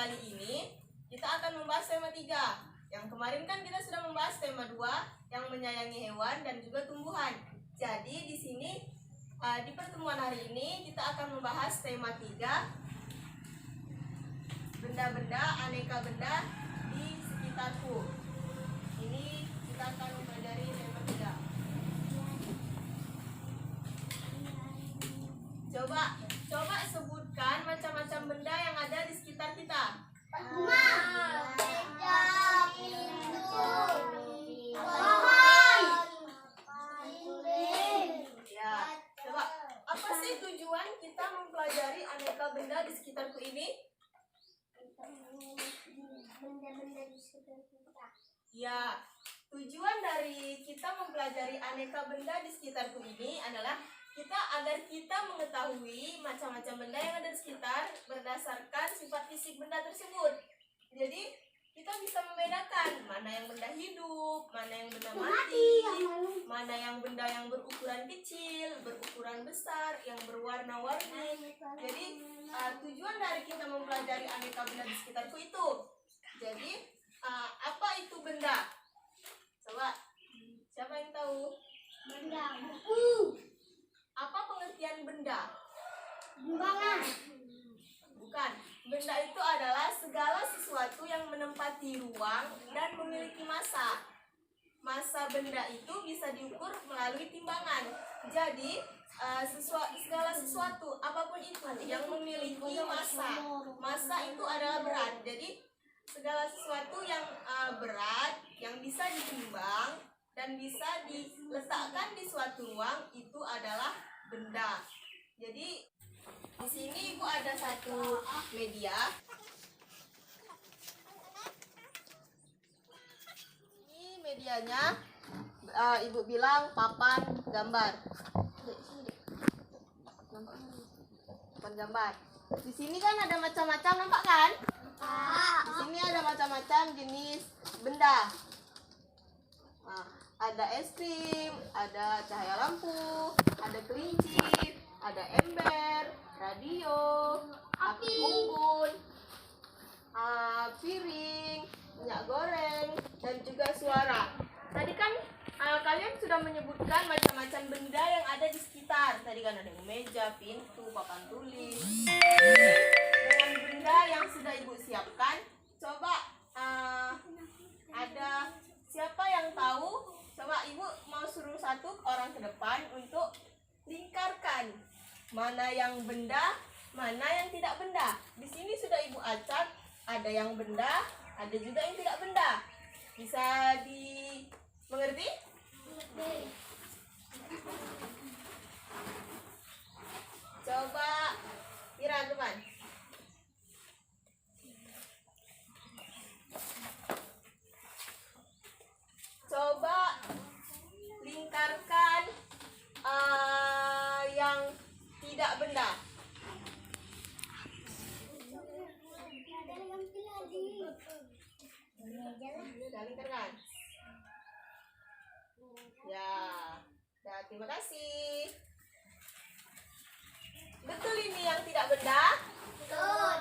kali ini kita akan membahas tema 3. Yang kemarin kan kita sudah membahas tema 2 yang menyayangi hewan dan juga tumbuhan. Jadi di sini di pertemuan hari ini kita akan membahas tema 3, benda-benda, aneka benda di sekitarku. Ini kita akan mempelajari tema 3. Coba sebutkan macam-macam benda yang ada di sekitar kita. Rumah, meja, pintu, Ya, coba apa sih tujuan kita mempelajari aneka benda di sekitarku ini? benda-benda di sekitar kita. Ya, tujuan dari kita mempelajari aneka benda di sekitarku ini adalah agar kita mengetahui macam-macam benda yang ada di sekitar berdasarkan sifat fisik benda tersebut. Jadi kita bisa membedakan mana yang benda hidup, mana yang benda mati, mana yang benda yang berukuran kecil, berukuran besar, yang berwarna-warni. Jadi tujuan dari kita mempelajari aneka benda di sekitarku itu. Jadi apa itu benda? Coba, siapa yang tahu? Benda, buku, Apa pengertian benda? timbangan, Bukan. Benda itu adalah segala sesuatu yang menempati ruang dan memiliki massa. Massa benda itu bisa diukur melalui timbangan. Jadi segala sesuatu apapun itu yang memiliki massa. Massa itu adalah berat. Jadi segala sesuatu yang berat, yang bisa ditimbang dan bisa diletakkan di suatu ruang itu adalah benda. Jadi di sini Ibu ada satu media. Ini medianya, Ibu bilang papan gambar. Papan gambar. Di sini kan ada macam-macam, nampak kan? Di sini ada macam-macam jenis benda. Nah, ada es krim, ada cahaya lampu, ada kelinci, ada ember, radio, api unggun, piring, minyak goreng, dan juga suara. Tadi kan kalian sudah menyebutkan macam-macam benda yang ada di sekitar. Tadi kan ada meja, pintu, papan tulis. Dengan benda yang sudah Ibu siapkan, coba ada siapa yang tahu? Coba Ibu mau suruh satu orang ke depan untuk lingkarkan mana yang benda, mana yang tidak benda. Di sini sudah Ibu acak, ada yang benda, ada juga yang tidak benda. Bisa dimengerti? Coba Ira depan. Coba lingkarkan yang tidak benda. Sudah lingkarkan? Ya, terima kasih. Betul ini yang tidak benda? betul,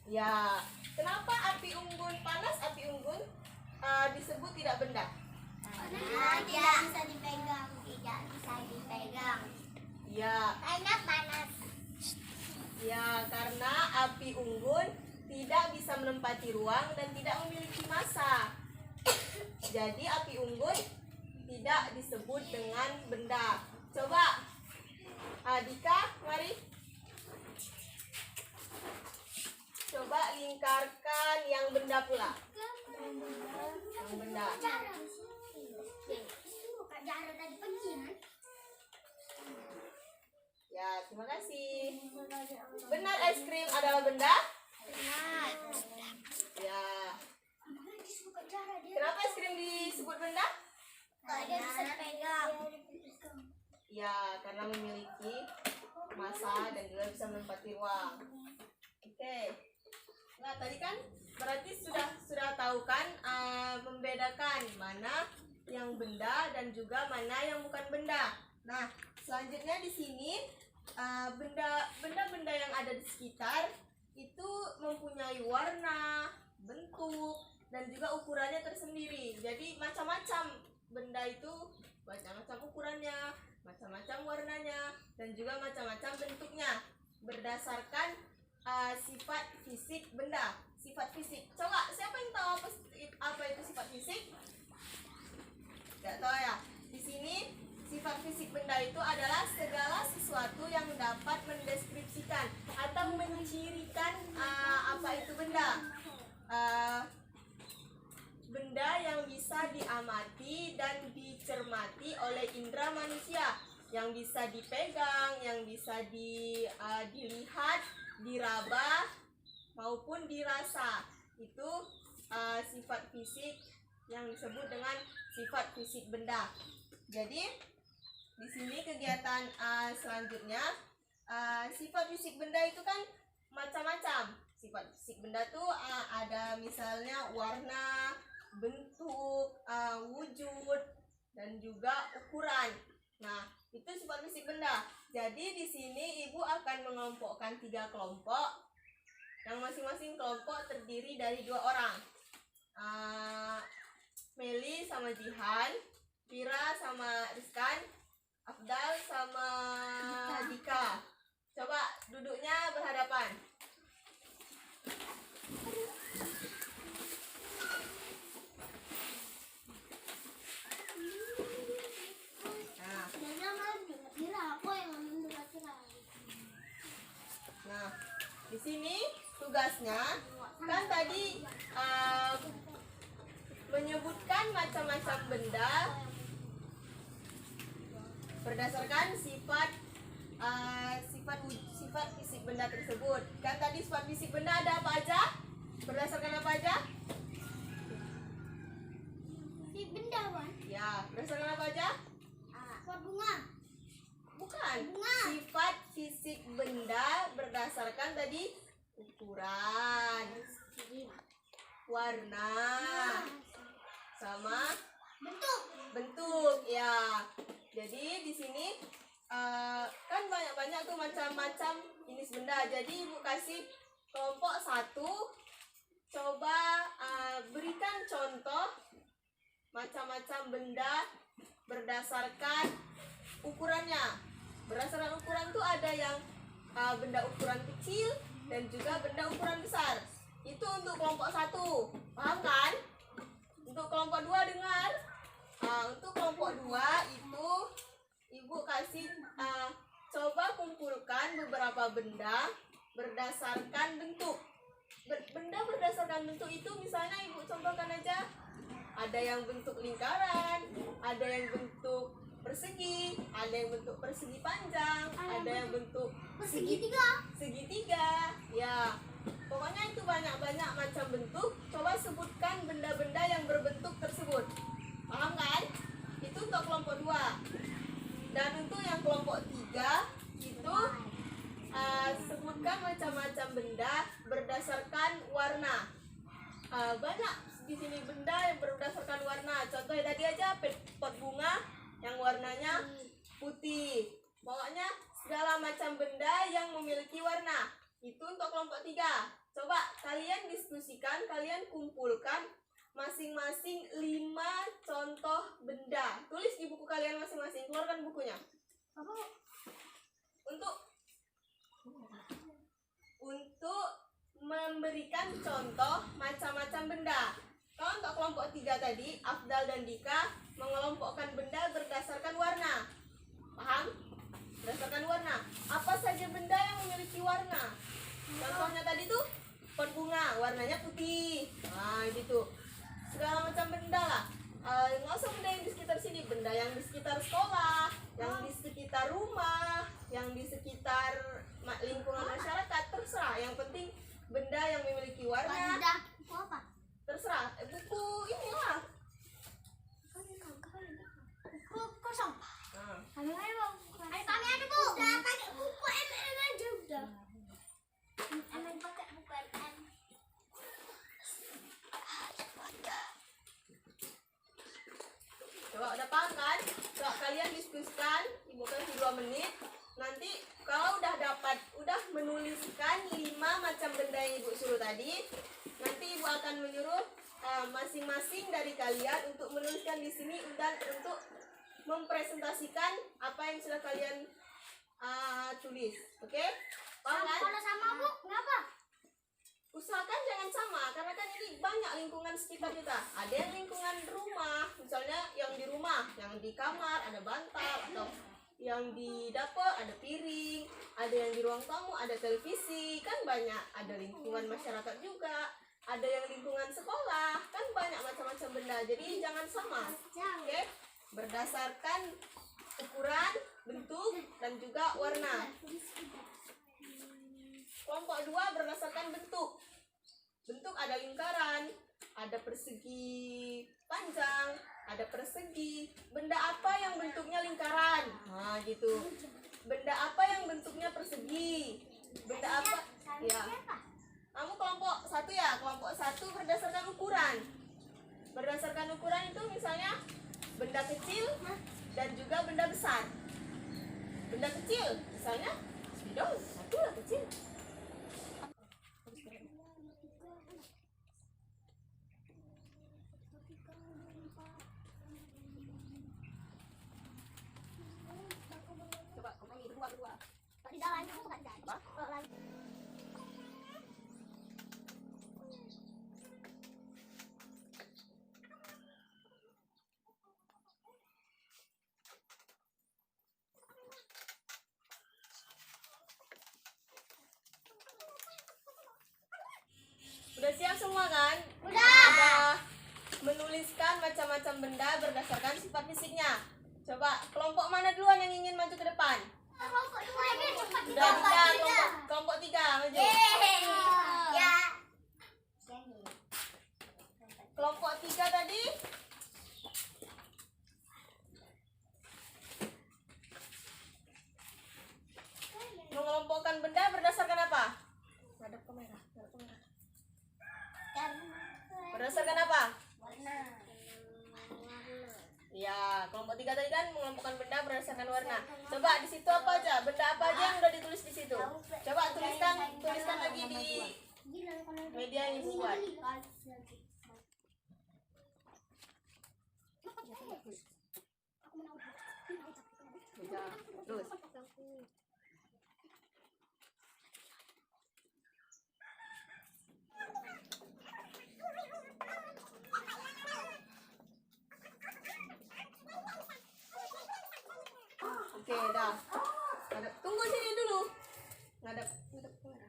Ya. Kenapa api unggun panas, api unggun disebut tidak benda? karena tidak bisa dipegang, Ya. karena panas, Ya, karena api unggun tidak bisa menempati ruang dan tidak memiliki massa. Jadi api unggun tidak disebut dengan benda. Coba Dika, mari. Coba lingkarkan yang benda pula. Yang benda. Ya, terima kasih. Benar es krim adalah benda? Ya. Kenapa es krim disebut benda? Dia bisa dipegang. Ya, karena memiliki massa dan juga bisa menempati ruang. Oke. Nah, tadi kan berarti sudah tahu kan membedakan mana yang benda dan juga mana yang bukan benda. Nah, selanjutnya di sini benda-benda yang ada di sekitar itu mempunyai warna, bentuk, dan juga ukurannya tersendiri. Jadi macam-macam benda itu, macam-macam ukurannya, macam-macam warnanya, dan juga macam-macam bentuknya berdasarkan sifat fisik benda. Sifat fisik. Coba siapa yang tahu apa itu sifat fisik? Tidak tahu ya. Di sini sifat fisik benda itu adalah segala sesuatu yang dapat mendeskripsikan atau mencirikan apa itu benda. Benda yang bisa diamati dan dicermati oleh indera manusia, yang bisa dipegang, yang bisa dilihat, diraba maupun dirasa. Itu sifat fisik yang disebut dengan sifat fisik benda. Jadi di sini kegiatan selanjutnya, sifat fisik benda itu kan macam-macam. Sifat fisik benda tuh ada misalnya warna, bentuk, wujud, dan juga ukuran. Nah, itu sifat fisik benda. Jadi di sini ibu akan mengelompokkan 3 kelompok, yang masing-masing kelompok terdiri dari 2 orang. Meli sama Jihan, Pira sama Rizkan, Afdal sama Dika. Coba duduknya berhadapan. Nah, di sini tugasnya kan tadi menyebutkan macam-macam benda berdasarkan sifat fisik benda tersebut. Kan tadi sifat fisik benda ada apa aja? Berdasarkan apa aja? Si benda, Wan. Ya, berdasarkan apa aja? Bunga. Bukan. Bunga. Sifat fisik benda berdasarkan tadi ukuran, warna, sama bentuk. Ya. Jadi di sini kan banyak-banyak tuh macam-macam jenis benda. Jadi ibu kasih kelompok 1, coba berikan contoh macam-macam benda berdasarkan ukurannya. Berdasarkan ukuran tuh ada yang benda ukuran kecil dan juga benda ukuran besar. Itu untuk kelompok 1, paham kan? Untuk kelompok 2 dengar. Untuk kelompok 2 itu ibu kasih coba kumpulkan beberapa benda berdasarkan bentuk. Benda berdasarkan bentuk itu misalnya ibu contohkan aja. Ada yang bentuk lingkaran, ada yang bentuk persegi, ada yang bentuk persegi panjang, ada yang bentuk segitiga. Ya, pokoknya itu banyak-banyak macam bentuk. Coba sebutkan benda-benda yang berbentuk tersebut. Paham kan? Itu untuk kelompok 2. Dan untuk yang kelompok 3 itu sebutkan macam-macam benda berdasarkan warna. Banyak di sini benda yang berdasarkan warna. Contohnya tadi aja pot bunga yang warnanya putih. Pokoknya segala macam benda yang memiliki warna. Itu untuk kelompok 3. Coba kalian diskusikan, kalian kumpulkan masing-masing 5 contoh benda. Tulis di buku kalian masing-masing. Keluarkan bukunya. Untuk memberikan contoh macam-macam benda. Kalau untuk kelompok 3 tadi, Afdal dan Dika mengelompokkan benda berdasarkan warna. Paham? Berdasarkan warna. Apa saja benda yang memiliki warna? Contohnya tadi tuh pot bunga, warnanya putih. Nah, gitu. Segala macam benda lah. Nggak usah benda yang di sekitar sini, benda yang di sekitar sekolah, yang di sekitar rumah, yang di sekitar lingkungan masyarakat, terserah. Yang penting benda yang memiliki warna. Terserah. Buku inilah. Buku kosong. Nah. Kami ada bu. Udah pakai buku MM aja udah. MM pakai buku MM. Coba udah paham kan? Coba kalian diskusikan, ibu kasih 2 menit. nanti kalau udah menuliskan 5 macam benda yang ibu suruh tadi, nanti ibu akan menyuruh masing-masing dari kalian untuk menuliskan di sini dan untuk mempresentasikan apa yang sudah kalian tulis. Oke? Paham kan? Kalau sama Bu, kenapa? Usahakan jangan sama, karena kan ini banyak lingkungan sekitar kita. Ada yang lingkungan rumah, misalnya yang di rumah, yang di kamar ada bantal, atau yang di dapur ada piring, ada yang di ruang tamu ada televisi, kan banyak. Ada lingkungan masyarakat juga, ada yang lingkungan sekolah, kan banyak macam-macam benda. Jadi jangan sama. Oke? Berdasarkan ukuran, bentuk, dan juga warna. Kelompok 2 berdasarkan bentuk. Bentuk ada lingkaran, ada persegi panjang, ada persegi. Benda apa yang bentuknya lingkaran? Nah, gitu. Benda apa yang bentuknya persegi? Benda apa? Ya. Kamu kelompok 1 ya? Kelompok 1 berdasarkan ukuran. Berdasarkan ukuran itu misalnya benda kecil dan juga benda besar. Benda kecil, misalnya spidol, 1 lah kecil. Coba kompromi berdua. Di dalamnya bukan jadi. Udah siap semua kan? Udah. Menuliskan macam-macam benda berdasarkan sifat fisiknya. Coba kelompok mana duluan yang ingin maju ke depan? Kelompok 2 ini cepat Udah bisa, kelompok 3 maju. Ya. Kelompok 3 tadi mengelompokkan benda berdasarkan apa? Ngadep kamera. Berdasarkan apa? Warna. Ya, kelompok 3 tadi kan mengelompokkan benda berdasarkan warna. Coba di situ apa aja? Benda apa aja yang udah ditulis di situ? Coba tuliskan lagi di media yang ibu buat. Meja, terus. Oke, dah. Tunggu sini dulu. Ngadep kamera.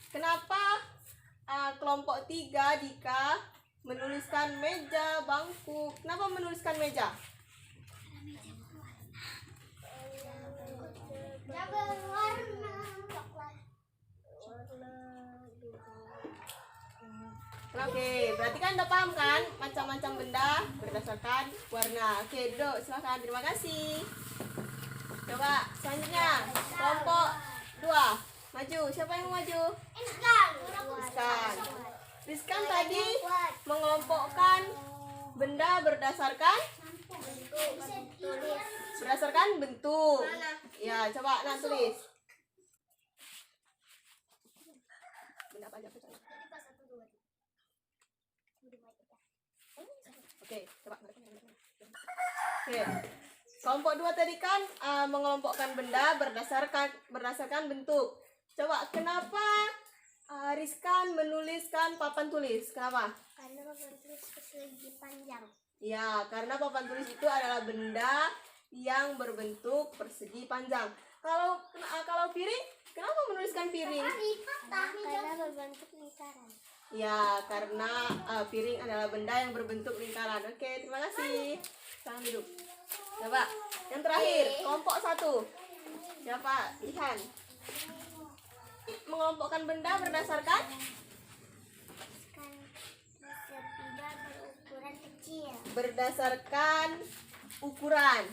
Kenapa kelompok 3 Dika menuliskan meja, bangku? Kenapa menuliskan meja? Jaga warna coklat. Oke, berarti kan udah paham kan macam-macam benda berdasarkan warna. Oke, duduk, silakan. Terima kasih. Coba selanjutnya kelompok 2 maju. Siapa yang mau maju? Rizkan tadi mengelompokkan benda berdasarkan bentuk. Ya, coba tulis. Benda apa aja? Oke, coba. Oke. Kelompok 2 tadi kan mengelompokkan benda berdasarkan bentuk. Coba kenapa Rizkan menuliskan papan tulis? Kenapa? Karena papan tulis persegi panjang. Ya, karena papan tulis itu adalah benda yang berbentuk persegi panjang. Kalau piring, kenapa menuliskan piring? Karena berbentuk lingkaran. Ya, karena piring adalah benda yang berbentuk lingkaran. Oke, terima kasih. Sekarang duduk. Coba, yang terakhir, kelompok 1. Siapa? Ihan. Mengelompokkan benda berdasarkan Sepeda berukuran kecil. berdasarkan ukuran.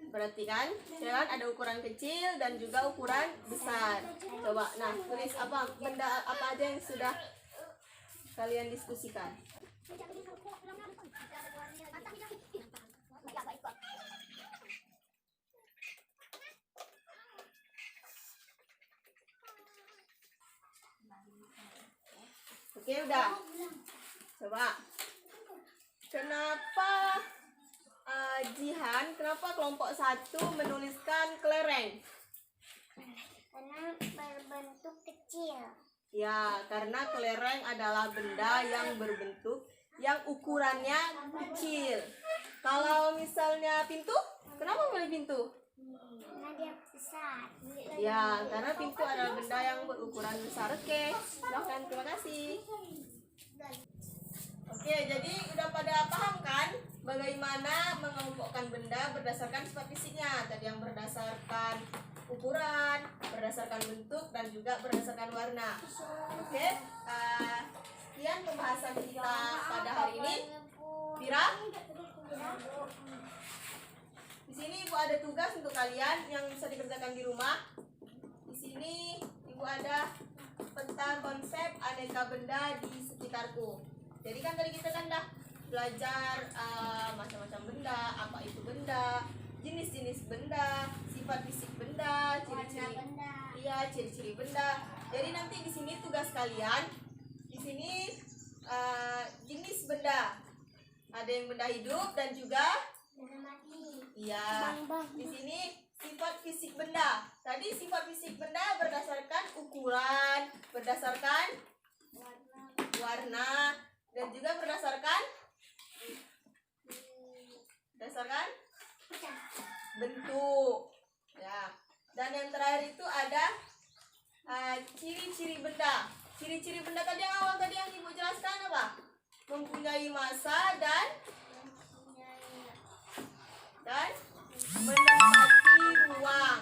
Berarti kan, ada ukuran kecil dan juga ukuran besar. Coba, nah, tulis apa benda apa aja yang sudah kalian diskusikan. Oke, udah. Coba. Kenapa Jihan, kenapa kelompok 1 menuliskan kelereng? Karena berbentuk kecil. Ya, karena kelereng adalah benda yang berbentuk yang ukurannya kecil. Kalau misalnya pintu, kenapa milih pintu? Karena dia besar. Ya, karena pintu adalah benda yang berukuran besar. Oke, silahkan, terima kasih. Oke, jadi udah pada paham kan bagaimana mengelompokkan benda berdasarkan sifat fisiknya? Tadi yang berdasarkan ukuran, berdasarkan bentuk, dan juga berdasarkan warna. Oke, sekian pembahasan kita pada hari ini. Vira, di sini Ibu ada tugas untuk kalian yang bisa dikerjakan di rumah. Di sini Ibu ada peta konsep aneka benda di sekitarku. Jadi kan tadi kita kan dah belajar macam-macam benda, apa itu benda, jenis-jenis benda, sifat fisik benda, ciri-ciri, iya ciri-ciri benda. Jadi nanti di sini tugas kalian, di sini jenis benda, ada yang benda hidup dan juga, iya, di sini sifat fisik benda. Tadi sifat fisik benda berdasarkan ukuran, berdasarkan warna, dan juga berdasarkan bentuk. Ya. Dan yang terakhir itu ada ciri-ciri benda. Ciri-ciri benda tadi yang awal tadi yang Ibu jelaskan apa? Mempunyai massa dan menempati ruang.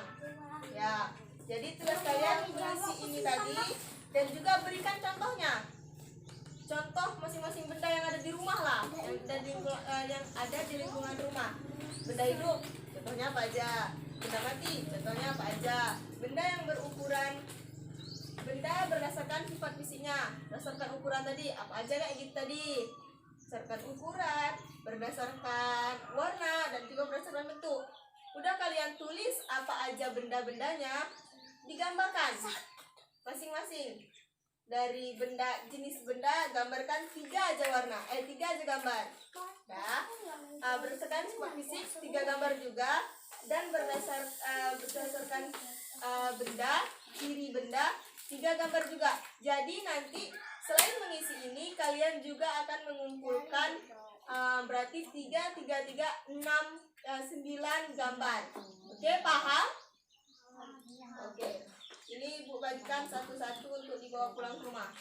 Ya. Jadi tugas kalian mengisi ini tadi dan juga berikan contohnya. Contoh masing-masing benda yang ada di rumah lah, yang ada di lingkungan rumah. Benda hidup, contohnya apa aja? Benda mati, contohnya apa aja? Benda yang berukuran, benda berdasarkan sifat fisiknya, berdasarkan ukuran tadi, apa aja kayak gitu tadi? Berdasarkan ukuran, berdasarkan warna, dan juga berdasarkan bentuk. Udah kalian tulis apa aja benda-bendanya, digambarkan masing-masing. Dari benda, jenis benda, gambarkan 3 aja warna, 3 aja gambar. Nah, berdasarkan sifat fisik 3 gambar juga, dan berdasarkan benda, ciri benda 3 gambar juga. Jadi nanti selain mengisi ini, kalian juga akan mengumpulkan berarti 3, 3, 3, 6, 9 gambar. Oke, paham? Oke. Ini Ibu bagikan satu-satu untuk dibawa pulang ke rumah.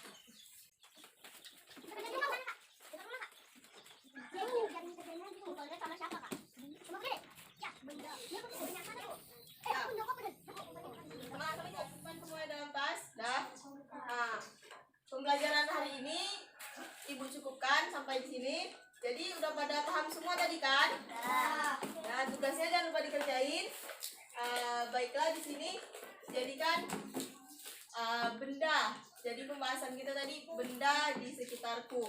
Teman-teman semuanya dalam tas, dah. Nah, pembelajaran hari ini Ibu cukupkan sampai di sini. Jadi udah pada paham semua tadi kan? Nah, tugasnya jangan lupa dikerjain. Baiklah di sini jadikan benda. Jadi pembahasan kita tadi benda di sekitarku.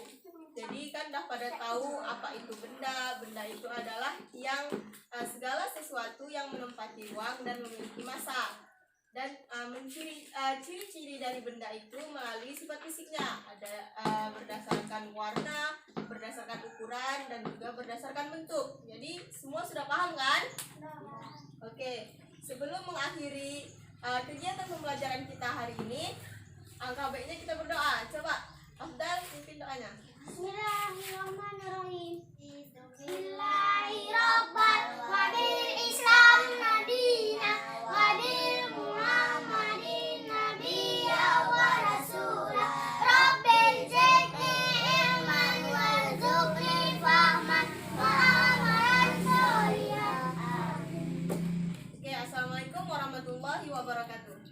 Jadi kan dah pada tahu apa itu benda. Benda itu adalah yang segala sesuatu yang menempati ruang dan memiliki massa. Dan ciri-ciri dari benda itu melalui sifat fisiknya. Ada berdasarkan warna, berdasarkan ukuran, dan juga berdasarkan bentuk. Jadi semua sudah paham kan? Oke, sebelum mengakhiri kegiatan pembelajaran kita hari ini, angka baiknya kita berdoa. Coba, Afdal pimpin doanya. Bismillahirrahmanirrahim. Bismillahirrahmanirrahim. Islam nabiyina wa bil Muhammadin nabiyya wa rasula. Rabbil zidni ilman warzuqni fahman wa amalan sholihan. Oke, assalamualaikum warahmatullahi wabarakatuh.